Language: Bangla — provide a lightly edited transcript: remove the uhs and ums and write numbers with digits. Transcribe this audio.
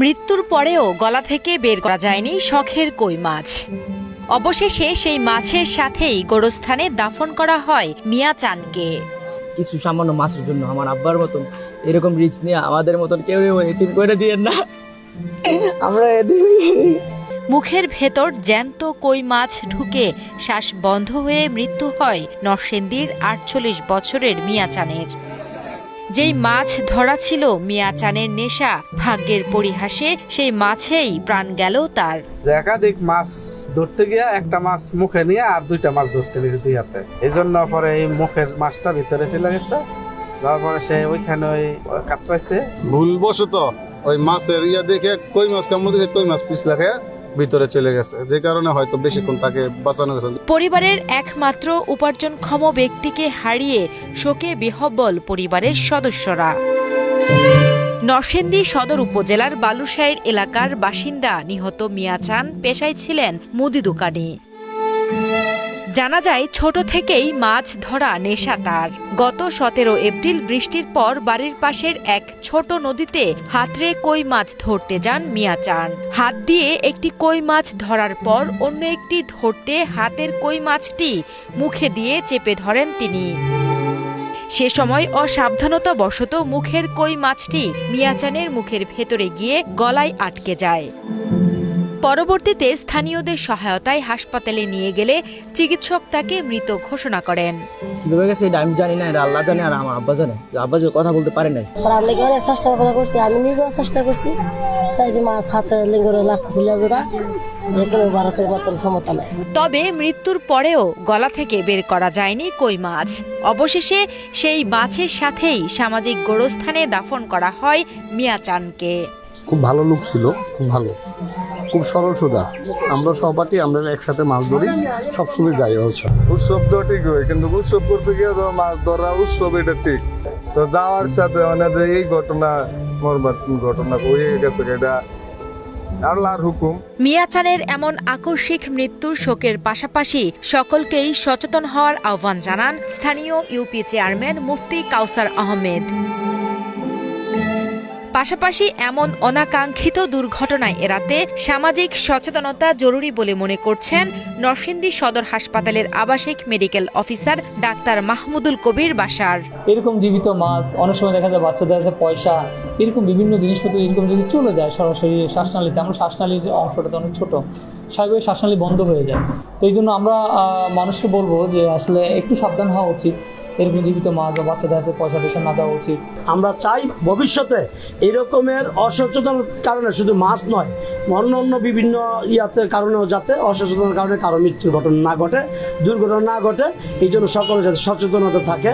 মৃত্যুর পরেও গলা থেকে বের করা যায়নি শখের কই মাছ। অবশেষে সেই মাছের সাথেই গোরস্থানে দাফন করা হয় মিয়া চানকে। কিছু সামান্য মাছের জন্য আমার আব্বার মতন এরকম রিস্ক নিয়ে আমাদের মতন কেউ এতিম করে দিয়েন না। আমরা মুখের ভেতর জ্যান্ত কই মাছ ঢুকে শ্বাস বন্ধ হয়ে মৃত্যু হয় নরসিংদীর ৪৮ বছরের মিয়া চানের। যেই মাছ ধরা ছিল মিয়া চানের নেশা, ভাগ্যের পরিহাসে সেই মাছেই প্রাণ গেল তার। একাধিক মাছ ধরতে গিয়ে একটা মাছ মুখে নিয়ে আর দুইটা মাছ ধরতে গেছে দুই হাতে, এই জন্য পরে এই মুখের মাছটা ভিতরে চলে গেছে। তারপরে সে ওইখানে ওই কাতরাইছে, ভুলবশত ওই মাছের দেখে কই মাছ কামড় দেখে কই মাছ পিছলা খেয়ে ভিতরে চলে গেছে, যে কারণে হয়তো বেশিক্ষণ তাকে বাঁচানো গেছে। পরিবারের একমাত্র উপার্জনক্ষম ব্যক্তিকে হারিয়ে শোকে বিহ্বল পরিবারের সদস্যরা। নরসিংদী সদর উপজেলার বালুশাইর এলাকার বাসিন্দা নিহত মিয়া চান পেশায় ছিলেন মুদি দোকানি। জানা যায় ছোট থেকেই মাছ ধরা নেশা তার। গত ১৭ এপ্রিল বৃষ্টির পর বাড়ির পাশের এক ছোট নদীতে হাতড়ে কই মাছ ধরতে যান মিয়া চান। হাত দিয়ে একটি কই মাছ ধরার পর অন্য একটি ধরতে হাতের কই মাছটি মুখে দিয়ে চেপে ধরেন তিনি। সে সময় অসাবধানতাবশত মুখের কই মাছটি মিয়া চানের মুখের ভেতরে গিয়ে গলায় আটকে যায়। পরবর্তীতে স্থানীয়দের সহায়তায় হাসপাতালে নিয়ে গেলে চিকিৎসক তাকে মৃত ঘোষণা করেন। কিভাবে গেছে এটা আমি জানি না, এটা আল্লাহ জানে আর আমার আব্বা জানে। আব্বা যে কথা বলতে পারে নাই। আমি অনেক চেষ্টা করছি, আমি নিজেও চেষ্টা করছি। চাইদি মাছ হাতে লেঙ্গরে লাগছিল যারা ক্ষমতা নেই। তবে মৃত্যুর পরেও গলা থেকে বের করা যায়নি কই মাছ। অবশেষে সেই মাছের সাথেই সামাজিক গোরস্থানে দাফন করা হয় মিয়া চানকে। খুব ভালো লোক ছিল, খুব ভালো, খুব সরল সোজা। আমরা সহপাঠী, আমরা একসাথে মাছ ধরি, সবসময় যাই। উৎসব তো ঠিক হয়, কিন্তু উৎসব করতে গিয়ে তো মাছ ধরা উৎসব এটা ঠিক তো যাওয়ার সাথে মানে এই ঘটনা মরবার ঘটনা হয়ে গেছে, এটা আল্লাহর হুকুম। মিয়া চানের এমন আকস্মিক মৃত্যুর শোকের পাশাপাশি সকলকেই সচেতন হওয়ার আহ্বান জানান স্থানীয় ইউপি চেয়ারম্যান মুফতি কাউসার আহমেদ। পাশাপাশি এমন অনাকাঙ্ক্ষিত দুর্ঘটনায় এড়াতে সামাজিক সচেতনতা জরুরি বলে মনে করছেন নরসিংদী সদর হাসপাতালের আবাসিক মেডিকেল অফিসার ডাক্তার মাহমুদুল কবির বাশার। এরকম জীবিত মাছ, অনেক সময় দেখা যায় বাচ্চাদের কাছে পয়সা, এরকম বিভিন্ন জিনিসপত্র এরকম যদি চলে যায় সরাসরি শ্বাসনালীতে, আমরা শ্বাসনালীর অংশটা তো অনেক ছোট, স্বাভাবিক শ্বাসনালী বন্ধ হয়ে যায়। তো এই জন্য আমরা মানুষকে বলবো যে আসলে একটু সাবধান হওয়া উচিত। এরকম জীবিত মাছ বা বাচ্চাদের হাতে পয়সা টয়সা না দেওয়া উচিত। আমরা চাই ভবিষ্যতে এরকমের অসচেতন কারণে শুধু মাছ নয়, অন্য বিভিন্ন কারণেও যাতে অসচেতন কারণে কারো মৃত্যুর ঘটনা না ঘটে, দুর্ঘটনা না ঘটে, এই জন্য সকলে যাতে সচেতনতা থাকে।